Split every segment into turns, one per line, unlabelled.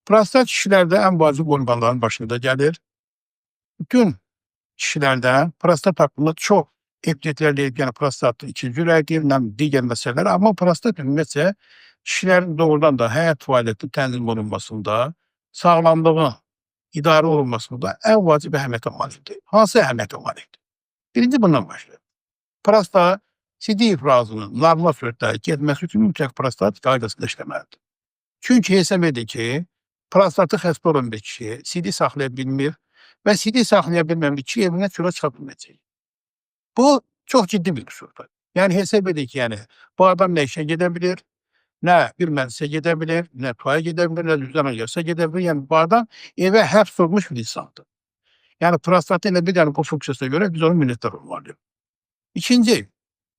Prostat kişilərdə ən vacib orqanların başında gəlir. Bütün kişilərdə prostat haqqında çox epitetlər deyib, yəni prostatın ikinci ürəyi digər məsələlər, amma prostat ümumiyyətcə kişilərin doğrudan da həyat fəaliyyəti tənzim olunmasında, sağlamlığın idarə olunmasında ən vacib əhəmiyyətə malikdir. Hansı əhəmiyyətə malikdir? Birinci bundan başlayaq. Prostat sidik ifrazının normal surətdə getməsi üçün mütləq prostat qaydasında işləməlidir. Çünki hesab edir ki, prostatı xəstə olan bir kişi sidik saxlaya bilmir və sidik saxlaya bilməyən bir kişi evindən çölə çıxa bilməyəcək. Bu çox ciddi bir qüsurdur. Yəni hesab edir ki, yəni bu adam nə işə gedə bilir, nə bir məclisə gedə bilir, nə tuaya gedə bilir, nə düzən yasa gedə bilir. Yəni bu adam evə həbs olmuş bir insandır. Yəni prostatı elə bir dənə bu funksiyasına görə biz onu minnətdar olmalıyıq. İkinci,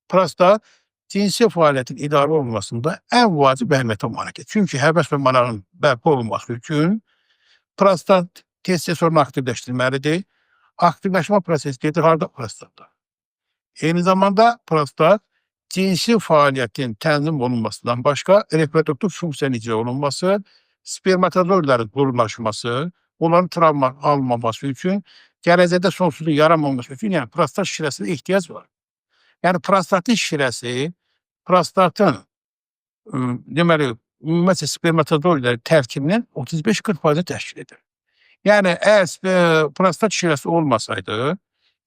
prostat cinsi fəaliyyətin idarə olunmasında ən vacib əhəmiyyətə malikdir. Çünki həvəs və marağın bərpa olunması üçün prostat testosteronu aktivləşdirməlidir. Aktivləşmə prosesi gedir harda? Prostatda. Eyni zamanda prostat cinsi fəaliyyətin tənzim olunmasından başqa reproduktiv funksiyanın icra olunması, spermatozoidlərin qurumlaşması, onların travma almaması üçün, gələcəkdə sonsuzluq yaranmaması üçün, yəni prostat şirəsinə ehtiyac var. Yəni prostatın şirəsi, prostatın deməli, ümumiyyətlə spermatozoidlərin tərkibinin 35-40% təşkil edir. Yəni, əgər prostat şirəsi olmasaydı,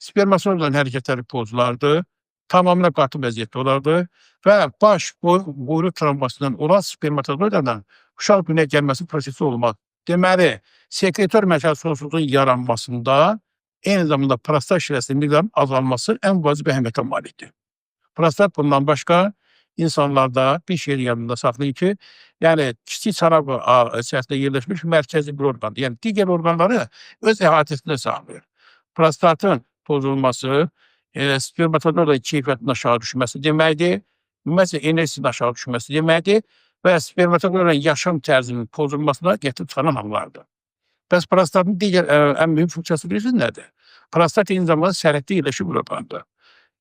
spermatozoidlərin hərəkətləri pozulardı, tamamilə qatı vəziyyətdə olardı və baş quyruq travmasından olan spermatozoidlərdən uşaq dünyaya gəlməsi prosesi olmaz. Deməli, sekretor mərkəzi sonsuzluğun yaranmasında eyni zamanda prostat şirəsinin miqdarının azalması ən vacib əhəmiyyətə malikdir. Prostat bundan başqa insanlarda bir şey yanında saxlayın ki, yəni kiçik çanaq içərisində yerləşmiş mərkəzi bir orqandır. Yəni digər orqanları öz əhatəsində saxlayır. Prostatın pozulması, spermatozoidlərin keyfiyyətinin aşağı düşməsi deməkdir, ümumiyyətlə enerjisinin aşağı düşməsi deməkdir və spermatozoidlərin yaşam tərzinin pozulmasına gətirib çıxaran hallardır. Bəs prostatın digər ən mühüm funksiyası bilirsiniz nədir? Prostat eyni zamanda sərhəddə yerləşir bir orqandır.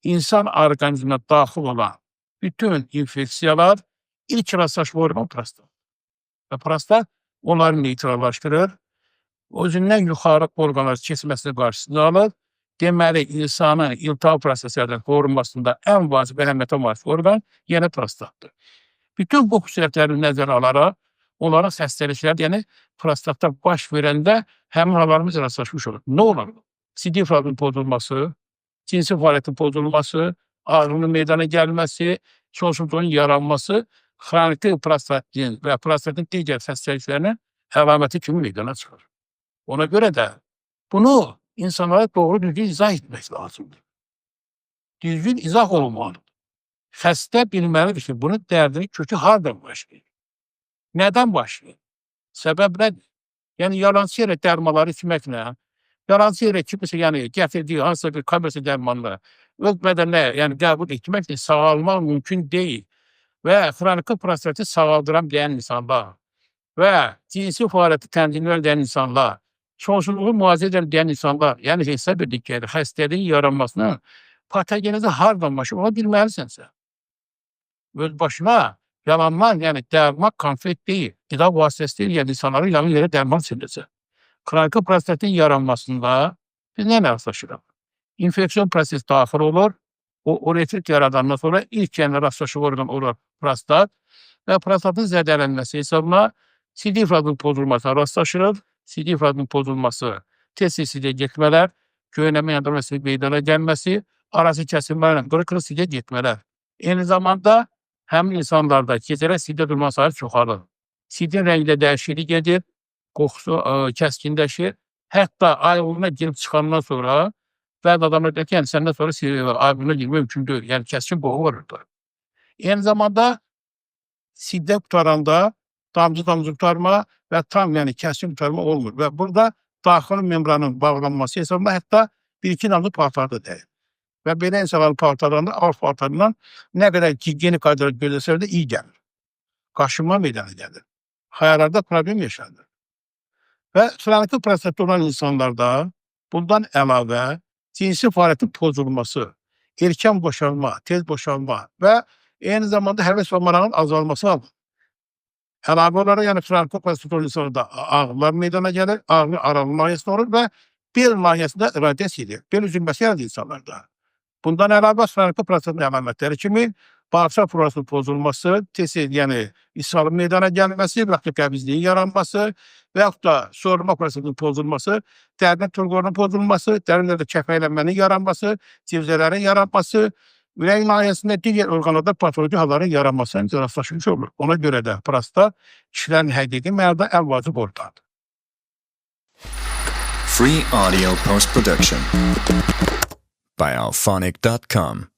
İnsan orqanizminə daxil olan bütün infeksiyalar ilk rastlaşma orqanı prostat. Və prostat onları neytrallaşdırır, özündən yuxarı orqanlar keçməsini qarşısını alır. Deməli, insanın iltihab proseslərdən qorunmasında ən vacib əhəmiyyətə malik orqan yenə prostatdır. Bütün bu xüsusiyyətləri nəzərə alaraq, onların xəstəlikləri, yəni prostatda baş verəndə həmin hallarımız rastlaşmış olur. Nə olur? Sidik ifrazının pozulması, cinsi fəaliyyətin pozulması, ağrının meydana gəlməsi, sonsuzluğun yaranması, xroniki prostatin və prostatın digər xəstəliklərinin əlaməti kimi meydana çıxır. Ona görə də bunu insanlara doğru düzgün izah etmək lazımdır. Düzgün izah olmalıdır. Xəstə bilməlidir ki, bunun dərdinin kökü hardan başlayır? Nədən başlayır? Səbəb nədir? Yəni, yalancı yerə dərmanları içməklə, yalancı yerə kimisə, yəni gətirdiyi hansısa bir kommersiya dərmanla öz bədəninə, yəni qəbul etməklə sağalmaq mümkün deyil və xroniki prostati sağaldıran deyən insanlar və cinsi fəaliyyəti tənzimləyən deyən insanlar, sonsuzluğu müalicə edən deyən insanlar, yəni hesab edir ki, xəstəliyin yaranmasının patogenizi hardan başlayır, onu bilməlisənsə. Öz başına yalandan, yəni dərman konfet deyil, qida vasitəsi deyil, yəni insanların yalan yerə dərman çiləcək. Xroniki prostatin yaranmasında biz nə rastlaşırıq? İnfeksiyon prosesi daxil olur, o uretrit yaradandan sonra ilk yəni rastlaşıq orqan olur prostat və prostatın zədələnməsi hesabına sidik ifrazının pozulmasına rastlaşırıq. Sidik ifrazının pozulması, tez-tez sidiyə getmələr, göynəmə yandırması meydana gəlməsi, arası kəsilmələrlə qırıq-qırıq sidiyə getmələr. Eyni zamanda həmin insanlarda gecələr sidiyə durma sayı çoxalır. Sidiyin rəngində dəyişiklik gedir, qoxusu kəskinləşir. Hətta aylığına girib çıxandan sonra bəzi adamlar deyir ki, yəni səndən sonra aylığına girmək mümkün deyil. Yəni kəskin qoxu var orada. Eyni zamanda sidiyə qutaranda damcı-damcı qutarma və tam yəni kəskin qutarma olmur. Və burada daxili membranın bağlanması hesabında hətta bir-iki damcı paltarı da dəyir. Və belə insanların paltarlarında alt paltarından nə qədər gigiyenik qaydalar gözləsə də iyi gəlir. Qaşınma meydana gəlir. Xəyallarda problem yaşanır. Və xroniki prostatda olan insanlarda bundan əlavə cinsi fəaliyyətin pozulması, erkən boşalma, tez boşalma və eyni zamanda həvəs və marağın azalması alır. Əlavə olaraq, yəni frontal prostat ağrılar meydana gəlir, ağrı aralı layihəsində olur və bel layihəsində radiasiya edir. Bel üzülməsi yaranır insanlarda. Bundan əlavə frontal prostatın əlamətləri kimi bağırsaq florasının pozulması, tez-tez yəni ishalın meydana gəlməsi, və yaxud da qəbizliyin yaranması və yaxud da soğurma prostatının pozulması, dərinin turqorunun pozulması, dərinlərdə kəfəylənmənin yaranması, civzələrin yaranması, ürək layihəsində digər orqanlarda patoloji halların yaranmasına rastlaşmış olur. Ona görə də prostat kişilərin həqiqi mənada ən vacib orqandır.
Free audio post-production by alphonic.com